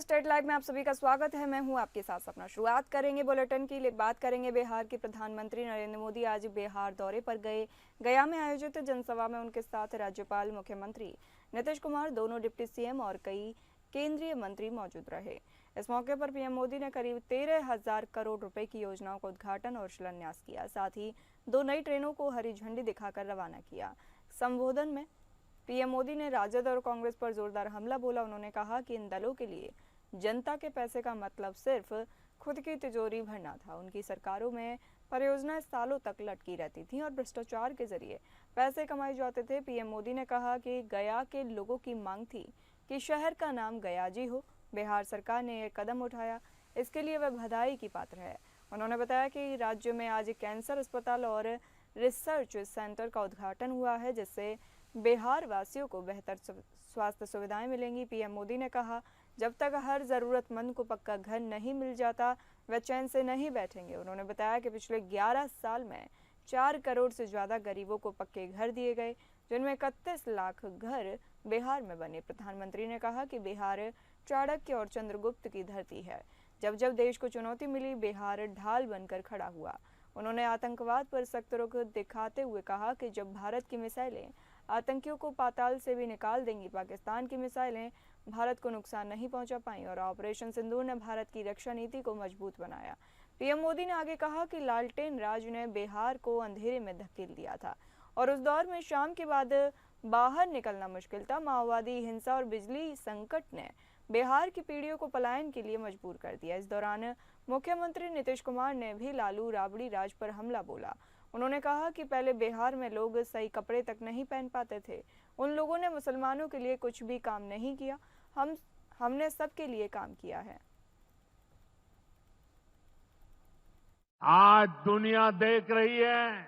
State live में आप सभी का स्वागत है। मैं हूं आपके साथ सपना। शुरुआत करेंगे बुलेटिन की। बात करेंगे बिहार के प्रधानमंत्री नरेंद्र मोदी आज बिहार दौरे पर गए। गया में आयोजित जनसभा में उनके साथ राज्यपाल, मुख्यमंत्री नीतीश कुमार, दोनों डिप्टी सीएम और कई केंद्रीय मंत्री मौजूद रहे। इस मौके पर पीएम मोदी ने करीब 13,000 करोड़ रुपए की योजनाओं का उद्घाटन और शिलान्यास किया। साथ ही 2 नई ट्रेनों को हरी झंडी दिखाकर रवाना किया। संबोधन में पीएम मोदी ने राजद और कांग्रेस पर जोरदार हमला बोला। उन्होंने कहा कि इन दलों के लिए जनता के पैसे का मतलब सिर्फ खुद की तिजोरी भरना था। उनकी सरकारों में परियोजनाएं सालों तक लटकी रहती थीं और भ्रष्टाचार के जरिए पैसे कमाए जाते थे। पीएम मोदी ने कहा कि गया के लोगों की मांग थी कि शहर का नाम गयाजी हो। बिहार सरकार ने यह कदम उठाया, इसके लिए वह बधाई की पात्र है। उन्होंने बताया कि राज्य में आज कैंसर अस्पताल और रिसर्च सेंटर का उद्घाटन हुआ है, जिससे बिहार वासियों को बेहतर स्वास्थ्य सुविधाएं मिलेंगी। पीएम मोदी ने कहा, जब तक हर जरूरतमंद को पक्का घर नहीं मिल जाता वह चैन से नहीं बैठेंगे। उन्होंने बताया कि पिछले 11 साल में 4 करोड़ से ज्यादा गरीबों को पक्के घर दिए गए, जिनमें 31 लाख घर बिहार में बने। प्रधानमंत्री ने कहा कि बिहार चाणक्य और चंद्रगुप्त की धरती है। जब जब देश को चुनौती मिली, बिहार ढाल बनकर खड़ा हुआ। उन्होंने आतंकवाद पर सख्त रुख दिखाते हुए कहा कि जब भारत की मिसाइलें आतंकियों को पाताल से भी निकाल देंगी, पाकिस्तान की मिसाइलें भारत को नुकसान नहीं पहुंचा पाई। और ऑपरेशन सिंदूर ने भारत की रक्षा नीति को मजबूत बनाया। पीएम मोदी ने आगे कहा कि लालटेन राज ने बिहार को अंधेरे में धकेल दिया था और उस दौर में शाम के बाद बाहर निकलना मुश्किल था। माओवादी हिंसा और बिजली संकट ने बिहार की पीढ़ियों को पलायन के लिए मजबूर कर दिया। इस दौरान मुख्यमंत्री नीतीश कुमार ने भी लालू राबड़ी राज पर हमला बोला। उन्होंने कहा कि पहले बिहार में लोग सही कपड़े तक नहीं पहन पाते थे। उन लोगों ने मुसलमानों के लिए कुछ भी काम नहीं किया। हमने सबके लिए काम किया है। आज दुनिया देख रही है,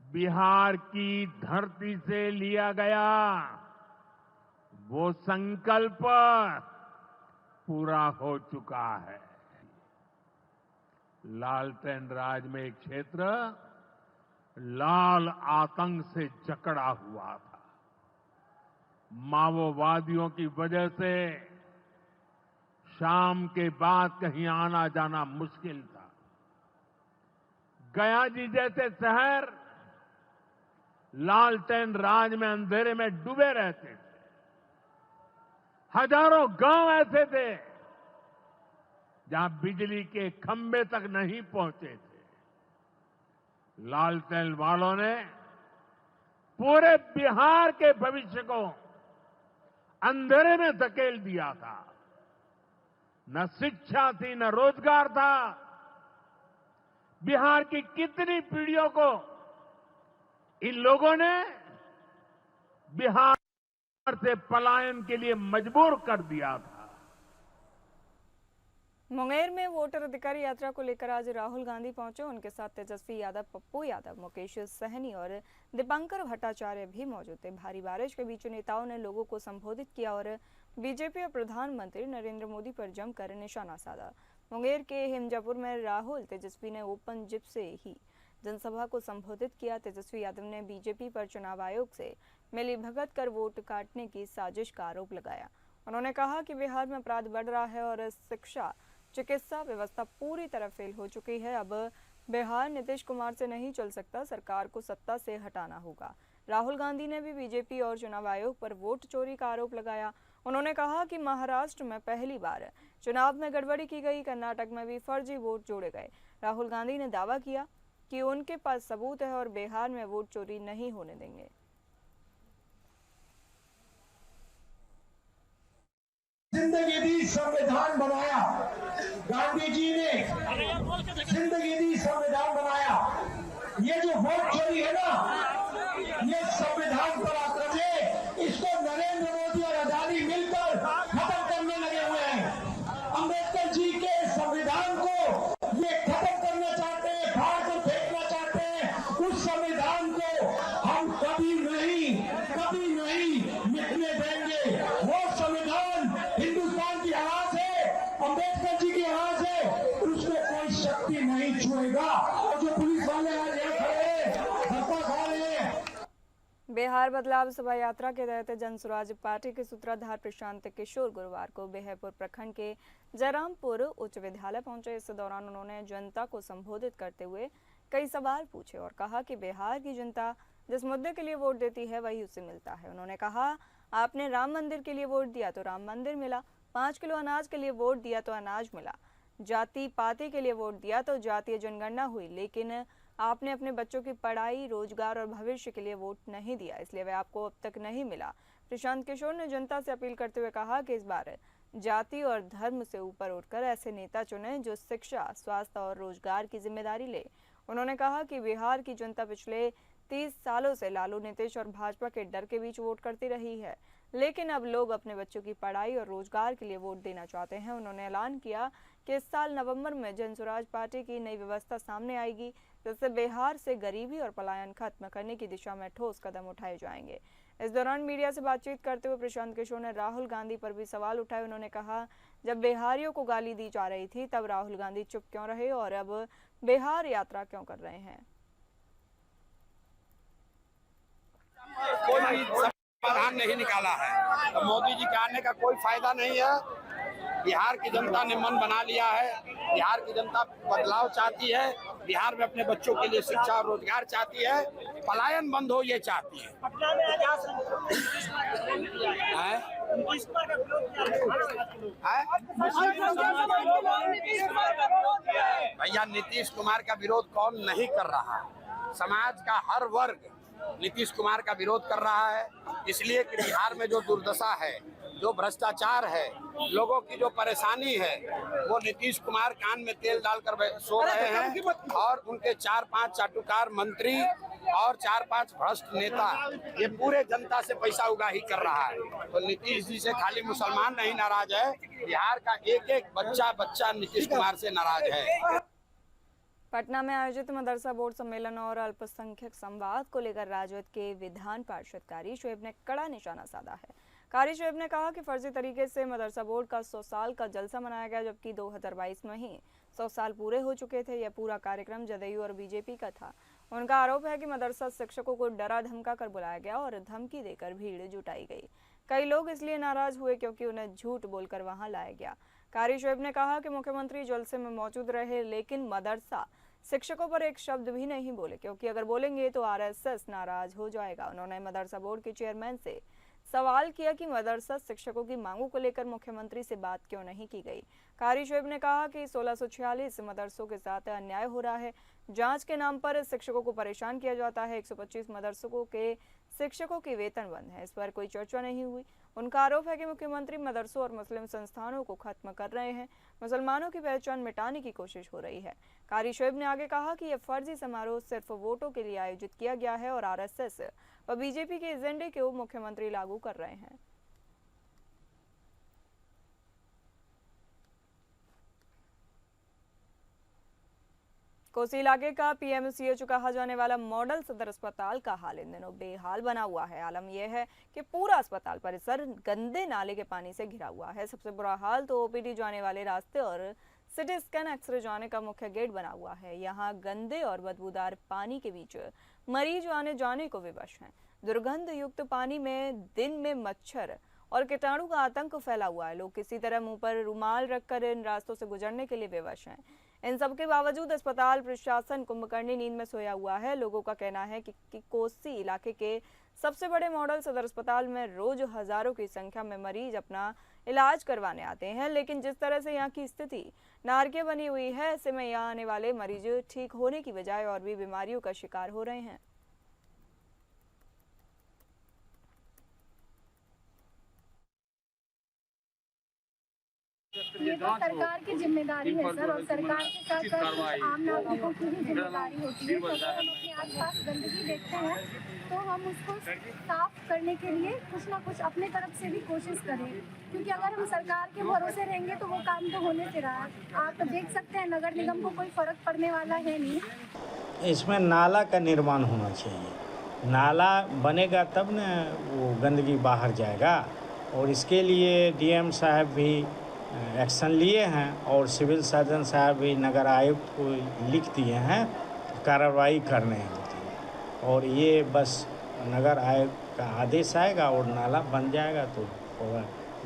बिहार की धरती से लिया गया वो संकल्प पूरा हो चुका है। लालटेन राज में एक क्षेत्र लाल आतंक से जकड़ा हुआ था। माओवादियों की वजह से शाम के बाद कहीं आना जाना मुश्किल था। गया जी जैसे शहर लालटेन राज में अंधेरे में डूबे रहते थे। हजारों गांव ऐसे थे जहां बिजली के खंभे तक नहीं पहुंचे थे। लालटेन वालों ने पूरे बिहार के भविष्य को अंधेरे में धकेल दिया था। न शिक्षा थी, न रोजगार था। बिहार की कितनी पीढ़ियों को इन लोगों ने बिहार से पलायन के लिए मजबूर कर दिया था। मुंगेर में वोटर अधिकार यात्रा को लेकर आज राहुल गांधी पहुंचे। उनके साथ तेजस्वी यादव, पप्पू यादव, मुकेश सहनी और दीपांकर भट्टाचार्य भी मौजूद थे। भारी बारिश के बीच नेताओं ने लोगों को संबोधित किया और बीजेपी और प्रधानमंत्री नरेंद्र मोदी पर जमकर निशाना साधा। मुंगेर के हिमजापुर में राहुल तेजस्वी ने ओपन जिप से ही जनसभा को संबोधित किया। तेजस्वी यादव ने बीजेपी पर चुनाव आयोग से मिलीभगत कर वोट काटने की साजिश का आरोप लगाया। उन्होंने कहा कि बिहार में अपराध बढ़ रहा है और शिक्षा, चिकित्सा व्यवस्था पूरी तरह फेल हो चुकी है। अब बिहार नीतीश कुमार से नहीं चल सकता, सरकार को सत्ता से हटाना होगा। राहुल गांधी ने भी बीजेपी और चुनाव आयोग पर वोट चोरी का आरोप लगाया। उन्होंने कहा कि महाराष्ट्र में पहली बार चुनाव में गड़बड़ी की गई, कर्नाटक में भी फर्जी वोट जोड़े गए। राहुल गांधी ने दावा किया कि उनके पास सबूत है और बिहार में वोट चोरी नहीं होने देंगे। जिंदगी दी, संविधान बनाया गांधी जी ने, जिंदगी दी, संविधान बनाया। ये जो वोट चोरी है ना, ये संविधान पर आकर के इसको नरेंद्र मोदी और अदानी मिलकर खत्म करने लगे हुए हैं। अंबेडकर जी के संविधान को ये खत्म करना चाहते हैं, फाड़ कर फेंकना चाहते हैं। उस संविधान को हम कभी नहीं मिटने देंगे। वो संविधान हिंदुस्तान की आवाज है, अंबेडकर जी की आवाज है, उसको कोई शक्ति नहीं छुएगा। और जो पुलिस वाले आज यहाँ खड़े हैं, धक्का खा रहे हैं। बिहार बदलाव शोभा यात्रा के तहत जनसुराज पार्टी के सूत्रधार प्रशांत किशोर गुरुवार को बेहपुर प्रखंड के जयरामपुर उच्च विद्यालय पहुंचे। इस दौरान उन्होंने जनता को संबोधित करते हुए कई सवाल पूछे और कहा कि बिहार की जनता जिस मुद्दे के लिए वोट देती है वही उससे मिलता है। उन्होंने कहा, आपने राम मंदिर के लिए वोट दिया तो राम मंदिर मिला, 5 किलो अनाज के लिए वोट दिया तो अनाज मिला, जाति पाति के लिए वोट दिया तो जातीय जनगणना हुई, लेकिन आपने अपने बच्चों की पढ़ाई, रोजगार और भविष्य के लिए वोट नहीं दिया, इसलिए वह आपको अब तक नहीं मिला। प्रशांत किशोर ने जनता से अपील करते हुए कहा कि इस बार जाति और धर्म से ऊपर उठकर ऐसे नेता चुने जो शिक्षा, स्वास्थ्य और रोजगार की जिम्मेदारी ले। उन्होंने कहा कि बिहार की जनता पिछले 30 सालों से लालू, नीतीश और भाजपा के डर के बीच वोट करती रही है, लेकिन अब लोग अपने बच्चों की पढ़ाई और रोजगार के लिए वोट देना चाहते हैं। उन्होंने ऐलान किया कि इस साल नवंबर में जनसुराज पार्टी की नई व्यवस्था सामने आएगी, जिससे बिहार से गरीबी और पलायन खत्म करने की दिशा में ठोस कदम उठाए जाएंगे। इस दौरान मीडिया से बातचीत करते हुए प्रशांत किशोर ने राहुल गांधी पर भी सवाल उठाए। उन्होंने कहा, जब बिहारियों को गाली दी जा रही थी तब राहुल गांधी चुप क्यों रहे और अब बिहार यात्रा क्यों कर रहे हैं। कोई समाधान नहीं निकाला है तो मोदी जी के आने का कोई फायदा नहीं है। बिहार की जनता ने मन बना लिया है, बिहार की जनता बदलाव चाहती है, बिहार में अपने बच्चों के लिए शिक्षा और रोजगार चाहती है, पलायन बंद हो ये चाहती है। भैया नीतीश कुमार का विरोध कौन नहीं कर रहा है? समाज का हर वर्ग नीतीश कुमार का विरोध कर रहा है, इसलिए कि बिहार में जो दुर्दशा है, जो भ्रष्टाचार है, लोगों की जो परेशानी है, वो नीतीश कुमार कान में तेल डालकर सो रहे हैं और उनके 4-5 चाटुकार मंत्री और 4-5 भ्रष्ट नेता ये पूरे जनता से पैसा उगाही कर रहा है। तो नीतीश जी से खाली मुसलमान नहीं नाराज है, बिहार का एक-एक बच्चा नीतीश कुमार से नाराज है। पटना में आयोजित मदरसा बोर्ड सम्मेलन और अल्पसंख्यक संवाद को लेकर राजद के विधान पार्षद कारी शोएब ने कड़ा निशाना साधा है। कारी शोएब ने कहा कि फर्जी तरीके से मदरसा बोर्ड का 100 साल का जलसा मनाया गया, जबकि 2022 में ही 100 साल पूरे हो चुके थे। यह पूरा कार्यक्रम जदयू और बीजेपी का था। उनका आरोप है कि मदरसा शिक्षकों को डरा धमका कर बुलाया गया और धमकी देकर भीड़ जुटाई गई। कई लोग इसलिए नाराज हुए क्योंकि उन्हें झूठ बोलकर वहां लाया गया। कारी शोएब ने कहा कि मुख्यमंत्री जलसे में मौजूद रहे, लेकिन मदरसा शिक्षकों पर एक शब्द भी नहीं बोले, क्योंकि अगर बोलेंगे तो आरएसएस नाराज हो जाएगा। उन्होंने मदरसा बोर्ड के चेयरमैन से सवाल किया कि मदरसा शिक्षकों की मांगों को लेकर मुख्यमंत्री से बात क्यों नहीं की गई। कारी शोएब ने कहा कि 1646 मदरसों के साथ अन्याय हो रहा है, जांच के नाम पर शिक्षकों को परेशान किया जाता है। 125 मदरसों के शिक्षकों की वेतन बंद है, इस पर कोई चर्चा नहीं हुई। उनका आरोप है कि मुख्यमंत्री मदरसों और मुस्लिम संस्थानों को खत्म कर रहे हैं, मुसलमानों की पहचान मिटाने की कोशिश हो रही है। कारी शोएब ने आगे कहा कि यह फर्जी समारोह सिर्फ वोटों के लिए आयोजित किया गया है और आरएसएस व बीजेपी के एजेंडे को मुख्यमंत्री लागू कर रहे हैं। कोसी इलाके का पीएमसीएच कहा जाने वाला मॉडल सदर अस्पताल का हाल इन दिनों बेहाल बना हुआ है। आलम यह है कि पूरा अस्पताल परिसर गंदे नाले के पानी से घिरा हुआ है। सबसे बुरा हाल तो ओपीडी जाने वाले रास्ते और सिटी स्कैन एक्सरे जाने का मुख्य गेट बना हुआ है। यहाँ गंदे और बदबूदार पानी के बीच मरीज आने जाने को विवश हैं। दुर्गंध युक्त पानी में दिन में मच्छर और कीटाणु का आतंक फैला हुआ है। लोग किसी तरह मुंह पर रुमाल रखकर इन रास्तों से गुजरने के लिए विवश हैं। इन सबके बावजूद अस्पताल प्रशासन कुंभकर्णी नींद में सोया हुआ है। लोगों का कहना है कि कोसी इलाके के सबसे बड़े मॉडल सदर अस्पताल में रोज हजारों की संख्या में मरीज अपना इलाज करवाने आते हैं, लेकिन जिस तरह से यहाँ की स्थिति नारकीय बनी हुई है, ऐसे में यहाँ आने वाले मरीज ठीक होने की बजाय और भी बीमारियों का शिकार हो रहे हैं। ये तो सरकार की जिम्मेदारी है सर, और सरकार के साथ साथ आम नागरिकों की भी जिम्मेदारी होती है। तो अगर हम अपने आसपास गंदगी देखते हैं तो हम उसको साफ करने के लिए कुछ ना कुछ अपने तरफ से भी कोशिश करें, क्योंकि अगर हम सरकार के भरोसे रहेंगे तो वो काम तो होने से रहा है। आप तो देख सकते हैं नगर निगम को कोई फर्क पड़ने वाला है नहीं। इसमें नाला का निर्माण होना चाहिए। नाला बनेगा तब न वो गंदगी बाहर जाएगा, और इसके लिए डीएम साहब भी एक्शन लिए हैं और सिविल सर्जन साहब भी नगर आयुक्त को लिख दिए हैं, कार्रवाई करने होती है। और ये बस नगर आयोग का आदेश आएगा और नाला बन जाएगा तो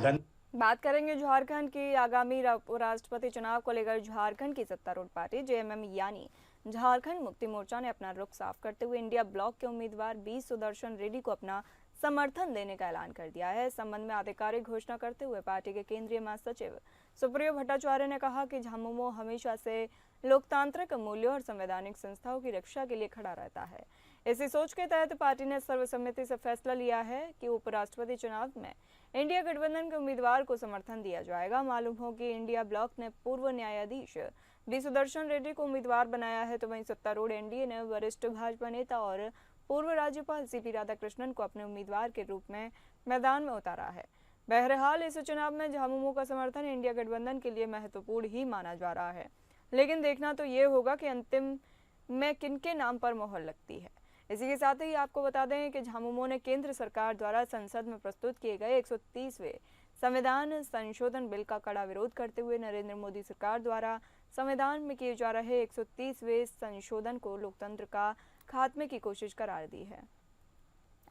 गंद। बात करेंगे झारखंड की आगामी राष्ट्रपति चुनाव को लेकर। झारखंड की सत्तारूढ़ पार्टी जेएमएम यानी झारखंड मुक्ति मोर्चा ने अपना रुख साफ करते हुए इंडिया ब्लॉक के उम्मीदवार बी सुदर्शन रेड्डी को अपना समर्थन देने का ऐलान कर दिया है। इस संबंध में आधिकारिक घोषणा करते हुए पार्टी के केंद्रीय महासचिव सुप्रियो भट्टाचार्य ने कहा कि झामुमो हमेशा से लोकतांत्रिक मूल्यों और संवैधानिक संस्थाओं की रक्षा के लिए खड़ा रहता है। इसी सोच के तहत पार्टी ने सर्वसम्मति से फैसला लिया है कि उपराष्ट्रपति चुनाव में इंडिया गठबंधन के उम्मीदवार को समर्थन दिया जाएगा। मालूम हो कि इंडिया ब्लॉक ने पूर्व न्यायाधीश बी सुदर्शन रेड्डी को उम्मीदवार बनाया है, तो वहीं सत्तारूढ़ एनडीए ने वरिष्ठ भाजपा नेता और पूर्व राज्यपाल सीपी राधाकृष्णन को अपने उम्मीदवार के रूप में मैदान में उतारा है। बहरहाल इस चुनाव में झामुमो का समर्थन इंडिया गठबंधन के लिए महत्वपूर्ण ही माना जा रहा है, लेकिन देखना तो ये होगा कि अंतिम में किनके नाम पर मोहर लगती है। इसी के साथ ही आपको बता दें कि झामुमो ने केंद्र सरकार द्वारा संसद में प्रस्तुत किए गए 130वें संविधान संशोधन बिल का कड़ा विरोध करते हुए नरेंद्र मोदी सरकार द्वारा संविधान में किए जा रहे 130वें संशोधन को लोकतंत्र का खात्मे की कोशिश करार दी है।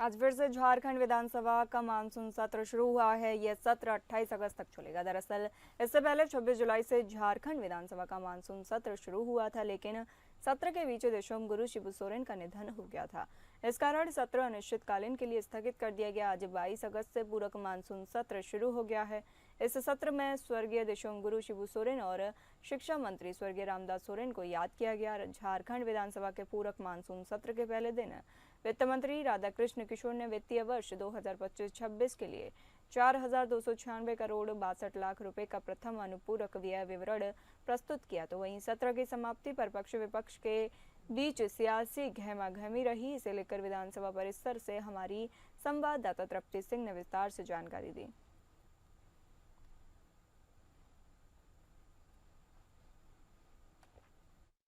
आज फिर से झारखंड विधानसभा का मानसून सत्र शुरू हुआ है। यह सत्र 28 अगस्त तक चलेगा। दरअसल इससे पहले 26 जुलाई से झारखंड विधानसभा का मानसून सत्र शुरू हुआ था, लेकिन सत्र के बीच देशोम गुरु शिबू सोरेन का निधन हो गया था। इस कारण सत्र अनिश्चितकालीन के लिए स्थगित कर दिया गया। आज 22 अगस्त से पूरक मानसून सत्र शुरू हो गया है। इस सत्र में स्वर्गीय देशोम गुरु शिबू सोरेन और शिक्षा मंत्री स्वर्गीय रामदास सोरेन को याद किया गया। झारखंड विधानसभा के पूरक मानसून सत्र के पहले दिन वित्त मंत्री राधाकृष्ण किशोर ने वित्तीय वर्ष 2025-26 के लिए 4,296 करोड़ 62 लाख रुपए का प्रथम अनुपूरक व्यय विवरण प्रस्तुत किया। तो वहीं सत्र की समाप्ति पर पक्ष विपक्ष के बीच सियासी गहमागहमी रही। इसे लेकर विधानसभा परिसर से हमारी संवाददाता तृप्ति सिंह ने विस्तार से जानकारी दी।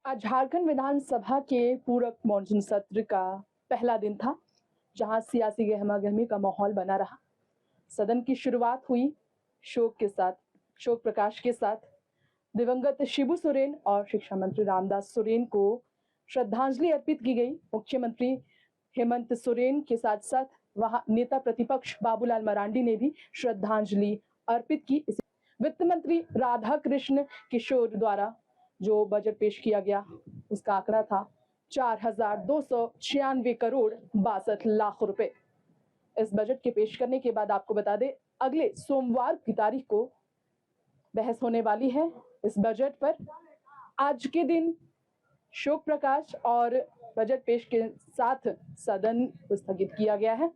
आज झारखंड विधानसभा के पूरक मानसून सत्र का पहला दिन था, जहां सियासी गहमागहमी का माहौल बना रहा। सदन की शुरुआत हुई शोक प्रकाश के साथ। दिवंगत शिबू सोरेन और शिक्षा मंत्री रामदास सोरेन को श्रद्धांजलि अर्पित की गई। मुख्यमंत्री हेमंत सोरेन के साथ साथ वहां नेता प्रतिपक्ष बाबूलाल मरांडी ने भी श्रद्धांजलि अर्पित की। वित्त मंत्री राधाकृष्ण किशोर द्वारा जो बजट पेश किया गया उसका आंकड़ा था 4,296 करोड़ 62 लाख रुपए। इस बजट के पेश करने के बाद आपको बता दें, अगले सोमवार की तारीख को बहस होने वाली है इस बजट पर। आज के दिन शोक प्रकाश और बजट पेश के साथ सदन को स्थगित किया गया है।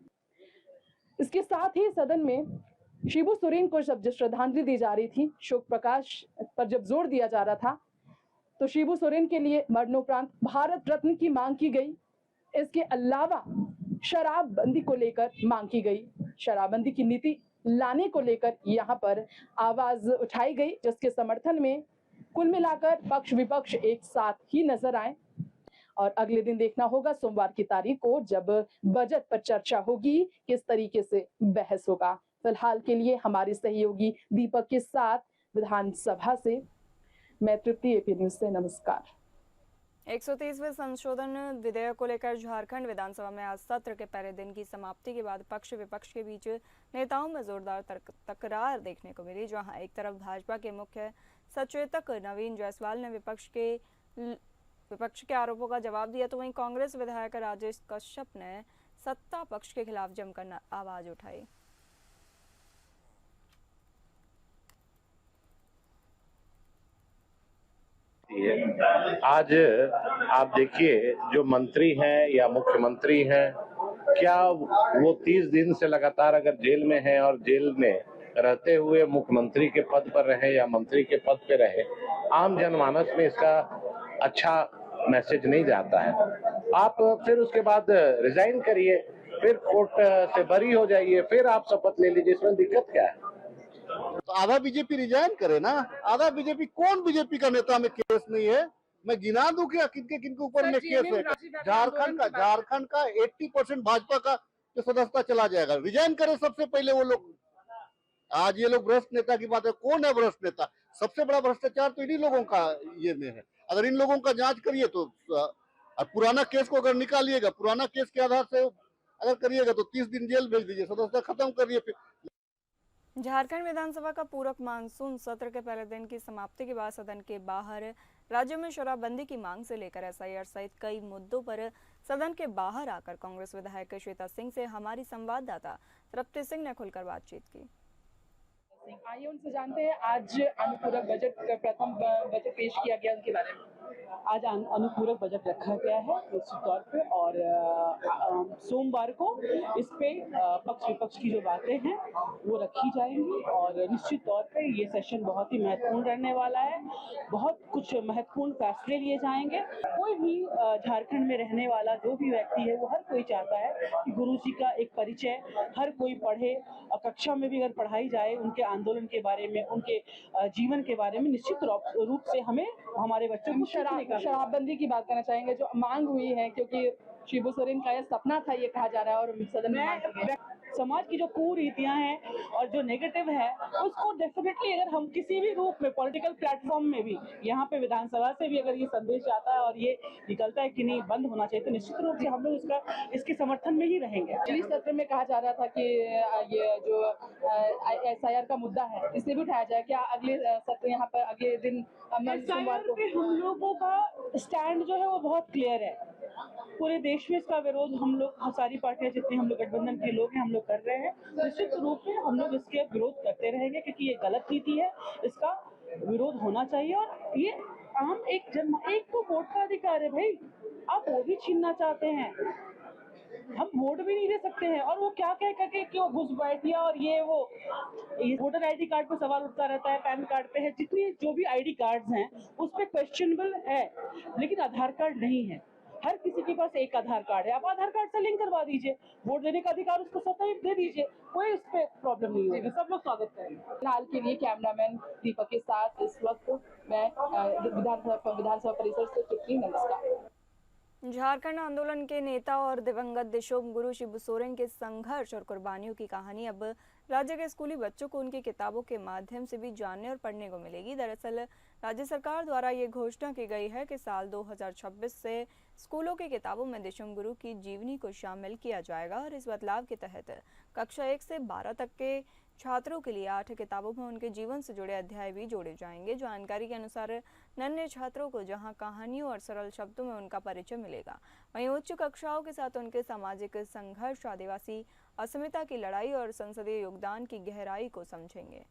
इसके साथ ही सदन में शिबू सोरेन को जब श्रद्धांजलि दी जा रही थी, शोक प्रकाश पर जब जोर दिया जा रहा था, तो शिबू सोरेन के लिए मरणोपरांत भारत रत्न की मांग की गई। इसके अलावा शराबबंदी को लेकर मांग की गई। शराबबंदी की नीति लाने को लेकर यहाँ पर आवाज उठाई गई, जिसके समर्थन में कुल मिलाकर पक्ष विपक्ष एक साथ ही नजर आए। और अगले दिन देखना होगा सोमवार की तारीख को, जब बजट पर चर्चा होगी, किस तरीके से बहस होगा। फिलहाल के लिए हमारे सहयोगी दीपक के साथ विधानसभा से मैं तृप्ति, एपी न्यूज से नमस्कार। 130वें संशोधन विधेयक को लेकर झारखंड विधानसभा में आज सत्र के पहले दिन की समाप्ति के बाद पक्ष विपक्ष के बीच नेताओं में जोरदार तकरार देखने को मिली। जहां एक तरफ भाजपा के मुख्य सचेतक नवीन जायसवाल ने विपक्ष के आरोपों का जवाब दिया, तो वहीं कांग्रेस विधायक राजेश कश्यप ने सत्ता पक्ष के खिलाफ जमकर आवाज उठाई। आज आप देखिए, जो मंत्री हैं या मुख्यमंत्री हैं, क्या वो 30 दिन से लगातार अगर जेल में हैं और जेल में रहते हुए मुख्यमंत्री के पद पर रहे या मंत्री के पद पे रहे, आम जनमानस में इसका अच्छा मैसेज नहीं जाता है। आप फिर उसके बाद रिजाइन करिए, फिर कोर्ट से बरी हो जाइए, फिर आप शपथ ले लीजिए, इसमें दिक्कत क्या है? तो आधा बीजेपी रिजाइन करे ना। आधा बीजेपी, कौन बीजेपी का नेता में केस नहीं है? मैं गिना दूं क्या किनके ऊपर में केस है? झारखंड का 80% भाजपा का जो सदस्यता चला जाएगा। रिजाइन करे सबसे पहले वो लोग। आज ये लोग भ्रष्ट नेता की बात है, कौन है भ्रष्ट नेता? सबसे बड़ा भ्रष्टाचार तो इन्हीं लोगों का ये में है। अगर इन लोगों का जांच करिए तो पुराना केस को अगर निकालिएगा, पुराना केस के आधार से अगर करिएगा तो 30 दिन जेल भेज दीजिए, सदस्यता खत्म करिए। फिर झारखंड विधानसभा का पूरक मानसून सत्र के पहले दिन की समाप्ति के बाद सदन के बाहर राज्य में शराबबंदी की मांग से लेकर एसआईआर सहित कई मुद्दों पर सदन के बाहर आकर कांग्रेस विधायक श्वेता सिंह से हमारी संवाददाता तृप्ति सिंह ने खुलकर बातचीत की। आइए उनसे जानते हैं, आज अनुपूरक बजट का प्रथम बजट पेश किया गया, उनके बारे में। आज अनुपूरक बजट रखा गया है निश्चित तौर पे, और सोमवार को इस पे पक्ष विपक्ष की जो बातें हैं वो रखी जाएंगी, और निश्चित तौर पे ये सेशन बहुत ही महत्वपूर्ण रहने वाला है। बहुत कुछ महत्वपूर्ण फैसले लिए जाएंगे। कोई भी झारखंड में रहने वाला जो भी व्यक्ति है वो हर कोई चाहता है कि गुरुजी का एक परिचय हर कोई पढ़े, और कक्षा में भी अगर पढ़ाई जाए उनके आंदोलन के बारे में, उनके जीवन के बारे में, निश्चित रूप से हमें हमारे बच्चों को शराबबंदी की बात करना चाहेंगे जो मांग हुई है, क्योंकि शिबू सोरेन का यह सपना था, ये कहा जा रहा है, और सदन में समाज की जो कुरीतियां हैं और जो नेगेटिव है उसको डेफिनेटली अगर हम किसी भी रूप में पॉलिटिकल प्लेटफॉर्म में भी, यहाँ पे विधानसभा से भी अगर ये संदेश आता है और ये निकलता है कि नहीं बंद होना चाहिए, तो निश्चित रूप से हम लोग इसके समर्थन में ही रहेंगे। पिछले सत्र में कहा जा रहा था कि ये जो एसआईआर का मुद्दा है इसे भी उठाया जाए, क्या अगले सत्र यहाँ पर अगले दिन एसआईआर पे हम लोगों का स्टैंड जो है वो बहुत क्लियर है। पूरे देश में इसका विरोध हम लोग, सारी पार्टियां जितनी हम लोग गठबंधन के लोग हैं, हम लोग कर रहे हैं। निश्चित रूप में हम लोग इसके विरोध करते रहेंगे, क्योंकि ये गलत नीति है, इसका विरोध होना चाहिए। और ये आम एक तो वोट का अधिकार है भाई, आप वो भी छीनना चाहते हैं, हम वोट भी नहीं दे सकते हैं। और वो क्या कह करके कि वो घुसपैठिया और ये वोटर आईडी कार्ड पे सवाल उठता रहता है, पैन कार्ड पे है, जितनी जो भी आईडी कार्ड्स हैं उस पे क्वेश्चनेबल है, लेकिन आधार कार्ड नहीं है। हर किसी के पास एक आधार कार्ड है, आप आधार कार्ड से लिंक करवा दीजिए, वोट देने का अधिकार उसको स्वतः दे दीजिए, कोई इस पे प्रॉब्लम नहीं होगी, सब लोग स्वागत करेंगे। फिलहाल के लिए कैमरामैन दीपक के साथ इस वक्त मैं विधानसभा परिसर से तृप्ति, नमस्कार। झारखंड आंदोलन के नेता और दिवंगत देशोम गुरु शिबू सोरेन के संघर्ष और कुर्बानियों की कहानी अब राज्य के स्कूली बच्चों को उनकी किताबों के माध्यम से भी जानने और पढ़ने को मिलेगी। दरअसल राज्य सरकार द्वारा ये घोषणा की गई है कि साल 2026 से स्कूलों की किताबों में देशोम गुरु की जीवनी को शामिल किया जाएगा, और इस बदलाव के तहत कक्षा 1 से 12 तक के छात्रों के लिए 8 किताबों में उनके जीवन से जुड़े अध्याय भी जोड़े जाएंगे। जानकारी के अनुसार नन्हे छात्रों को जहां कहानियों और सरल शब्दों में उनका परिचय मिलेगा, वहीं उच्च कक्षाओं के साथ उनके सामाजिक संघर्ष, आदिवासी अस्मिता की लड़ाई और संसदीय योगदान की गहराई को समझेंगे।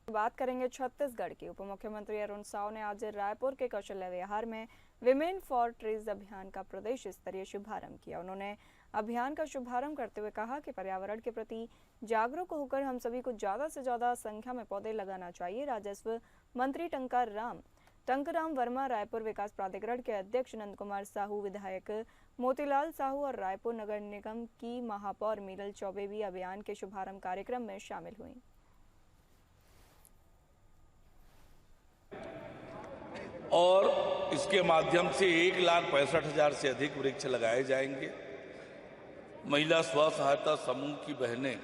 बात करेंगे छत्तीसगढ़ की। उप मुख्यमंत्री अरुण साव ने आज रायपुर के कौशल्या विहार में विमेन फॉर ट्रीज अभियान का प्रदेश स्तरीय शुभारंभ किया। उन्होंने अभियान का शुभारंभ करते हुए कहा कि पर्यावरण के प्रति जागरूक होकर हम सभी को ज़्यादा से ज़्यादा संख्या में पौधे लगाना चाहिए। राजस्व मंत्री टंकराम वर्मा, रायपुर विकास प्राधिकरण के अध्यक्ष नंद कुमार साहू, विधायक मोतीलाल साहू और रायपुर नगर निगम की महापौर मीरल चौबे भी अभियान के शुभारंभ कार्यक्रम में शामिल हुई। और इसके माध्यम से 1,65,000 से अधिक वृक्ष लगाए जाएंगे। महिला स्व सहायता समूह की बहनें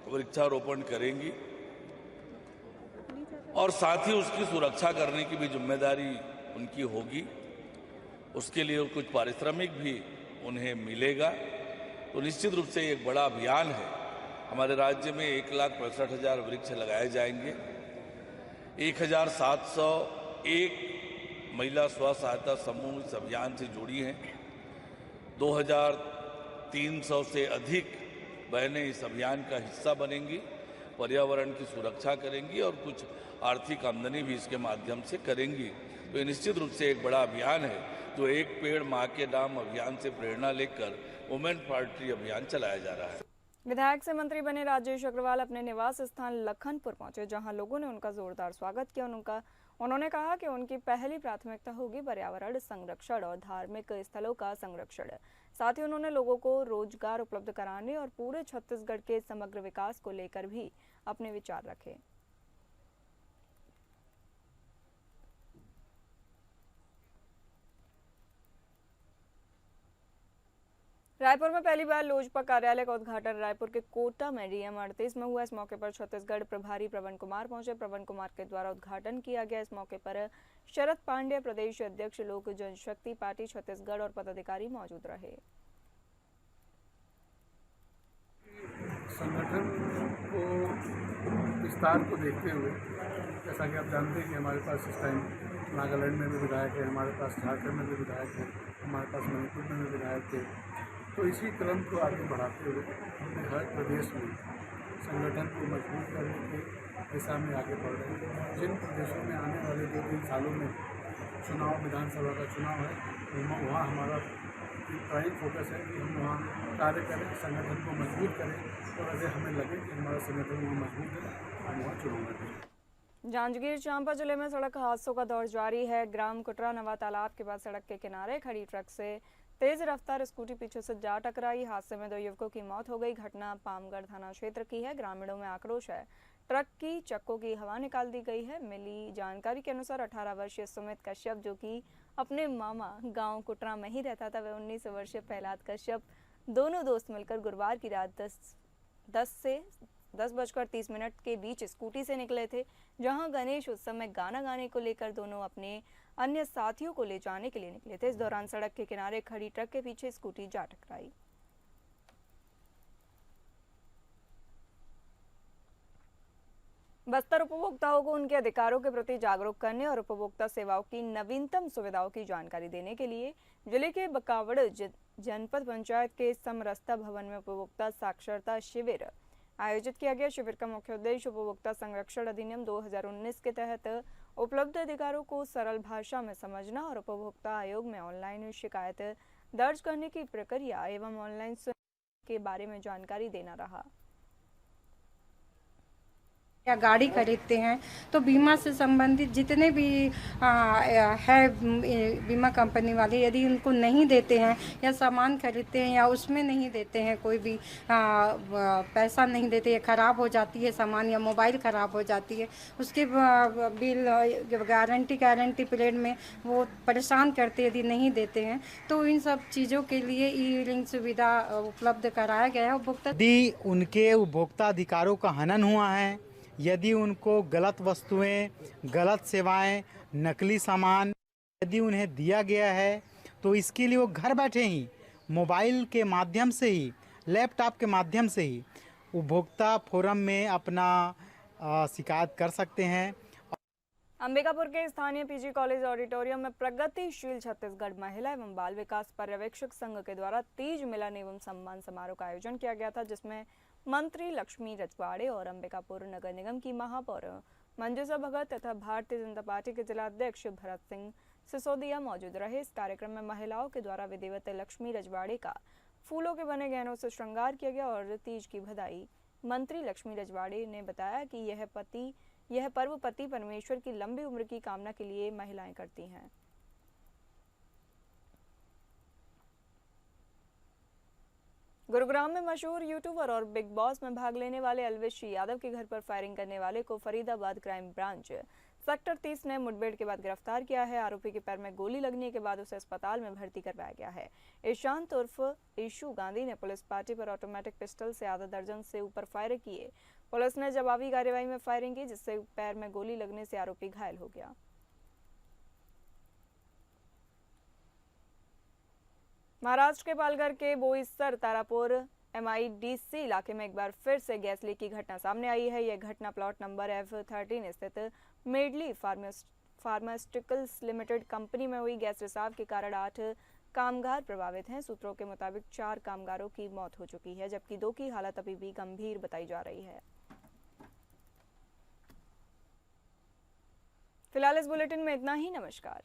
वृक्षारोपण करेंगी, और साथ ही उसकी सुरक्षा करने की भी जिम्मेदारी उनकी होगी। उसके लिए कुछ पारिश्रमिक भी उन्हें मिलेगा। तो निश्चित रूप से एक बड़ा अभियान है। हमारे राज्य में 1,65,000 वृक्ष लगाए जाएंगे। 1,701 महिला स्व सहायता समूह इस अभियान से जुड़ी हैं। 2,300 से अधिक बहनें इस अभियान का हिस्सा बनेंगी, पर्यावरण की सुरक्षा करेंगी और कुछ आर्थिक आमदनी भी इसके माध्यम से करेंगी। तो ये निश्चित रूप से एक बड़ा अभियान है, जो एक पेड़ माँ के नाम अभियान से प्रेरणा लेकर वुमेन फॉर ट्री अभियान चलाया जा रहा है। विधायक से मंत्री बने राजेश अग्रवाल अपने निवास स्थान लखनपुर पहुंचे, जहां लोगों ने उनका जोरदार स्वागत किया। उन्होंने कहा कि उनकी पहली प्राथमिकता होगी पर्यावरण संरक्षण और धार्मिक स्थलों का संरक्षण। साथ ही उन्होंने लोगों को रोजगार उपलब्ध कराने और पूरे छत्तीसगढ़ के समग्र विकास को लेकर भी अपने विचार रखे। रायपुर में पहली बार लोजपा कार्यालय का उद्घाटन रायपुर के कोटा में डीएम 38 में हुआ। इस मौके पर छत्तीसगढ़ प्रभारी प्रवन कुमार पहुंचे। प्रवन कुमार के द्वारा उद्घाटन किया गया। इस मौके पर शरद पांडे, प्रदेश अध्यक्ष लोक जनशक्ति पार्टी छत्तीसगढ़ और पदाधिकारी मौजूद रहे। संगठन को विस्तार को देखते हुए, जैसा कि आप जानते हैं कि हमारे पास इस टाइम नागालैंड में भी विधायक है, हमारे पास झारखंड में भी विधायक है, हमारे पास मणिपुर में भी विधायक थे। तो इसी क्रम को आगे बढ़ाते हुए हमने हर प्रदेश में संगठन को मजबूत करने की दिशा में आगे बढ़ रहे हैं। जिन प्रदेशों में आने वाले 2-3 सालों में चुनाव, विधानसभा का चुनाव है, वहाँ हमारा प्राइम फोकस है कि हम वहाँ कार्य करें, संगठन को मजबूत करें, और अगर हमें लगे कि हमारा संगठन वहाँ मजबूत है, हम वहाँ चुनाव लड़ें। जांजगीर चांपा जिले में सड़क हादसों का दौर जारी है। ग्राम कुटरा नवा तालाब के पास सड़क के किनारे खड़ी ट्रक से तेज रफ्तार स्कूटी पीछे से जा टकराई। हादसे में 2 युवकों की मौत हो गई। घटना पामगढ़ थाना क्षेत्र की है। ग्रामीणों में आक्रोश है। ट्रक की चक्कों की हवा निकाल दी गई है। मिली जानकारी के अनुसार 18 वर्षीय सुमित कश्यप, जो कि अपने मामा गांव कुटरा में ही रहता था, वह 19 वर्षीय प्रहलाद कश्यप, दोनों दोस्त मिलकर गुरुवार की रात 10:30 के बीच स्कूटी से निकले थे। जहां गणेश उस समय गाना गाने को लेकर दोनों अपने अन्य साथियों को ले जाने के लिए निकले थे। इस दौरान सड़क के किनारे खड़ी ट्रक के पीछे स्कूटी जा टकराई। बस्तर उपभोक्ताओं को उनके अधिकारों के प्रति जागरूक करने और उपभोक्ता सेवाओं की नवीनतम सुविधाओं की जानकारी देने के लिए जिले के बकावड़ जनपद पंचायत के समरस्ता भवन में उपभोक्ता साक्षरता शिविर आयोजित किया गया। शिविर का मुख्य उद्देश्य उपभोक्ता संरक्षण अधिनियम 2019 के तहत उपलब्ध अधिकारों को सरल भाषा में समझना और उपभोक्ता आयोग में ऑनलाइन शिकायत दर्ज करने की प्रक्रिया एवं ऑनलाइन के बारे में जानकारी देना रहा। या गाड़ी खरीदते हैं तो बीमा से संबंधित जितने भी है बीमा कंपनी वाले, यदि उनको नहीं देते हैं या सामान खरीदते हैं या उसमें नहीं देते हैं, कोई भी पैसा नहीं देते, या ख़राब हो जाती है सामान या मोबाइल ख़राब हो जाती है, उसके बिल गारंटी पीरियड में वो परेशान करते, यदि नहीं देते हैं तो इन सब चीज़ों के लिए ई लिंक सुविधा उपलब्ध कराया गया है। उपभोक्ता यदि उनके उपभोक्ता अधिकारों का हनन हुआ है, यदि उनको गलत वस्तुएं, गलत सेवाएं, नकली सामान यदि उन्हें दिया गया है तो इसके लिए वो घर बैठे ही मोबाइल के माध्यम से ही, लैपटॉप के माध्यम से ही उपभोक्ता फोरम में अपना शिकायत कर सकते हैं। अंबिकापुर के स्थानीय पीजी कॉलेज ऑडिटोरियम में प्रगतिशील छत्तीसगढ़ महिला एवं बाल विकास पर्यवेक्षक संघ के द्वारा तीज मिलन एवं सम्मान समारोह का आयोजन किया गया था, जिसमें मंत्री लक्ष्मी रजवाड़े और अंबिकापुर नगर निगम की महापौर मंजूषा भगत तथा भारतीय जनता पार्टी के जिला अध्यक्ष भरत सिंह सिसोदिया मौजूद रहे। इस कार्यक्रम में महिलाओं के द्वारा विधिवत लक्ष्मी रजवाड़े का फूलों के बने गहनों से श्रृंगार किया गया और तीज की बधाई। मंत्री लक्ष्मी रजवाड़े ने बताया कि यह पर्व पति परमेश्वर की लंबी उम्र की कामना के लिए महिलाएं करती हैं। गुरुग्राम में मशहूर यूट्यूबर और बिग बॉस में भाग लेने वाले अलविश यादव के घर पर फायरिंग करने वाले को फरीदाबाद क्राइम ब्रांच सेक्टर 30 ने मुठभेड़ के बाद गिरफ्तार किया है। आरोपी के पैर में गोली लगने के बाद उसे अस्पताल में भर्ती करवाया गया है। ईशांत उर्फ ईशू गांधी ने पुलिस पार्टी पर ऑटोमेटिक पिस्टल से आधा दर्जन से ऊपर फायर किए। पुलिस ने जवाबी कार्रवाई में फायरिंग की, जिससे पैर में गोली लगने से आरोपी घायल हो गया। महाराष्ट्र के पालघर के बोईसर तारापुर MIDC इलाके में एक बार फिर से गैस लीक की घटना सामने आई है। यह घटना प्लॉट नंबर F13 स्थित मेडली फार्मास्यूटिकल्स लिमिटेड कंपनी में हुई। गैस रिसाव के कारण 8 कामगार प्रभावित हैं। सूत्रों के मुताबिक 4 कामगारों की मौत हो चुकी है, जबकि 2 की हालत अभी भी गंभीर बताई जा रही है। फिलहाल इस बुलेटिन में इतना ही। नमस्कार।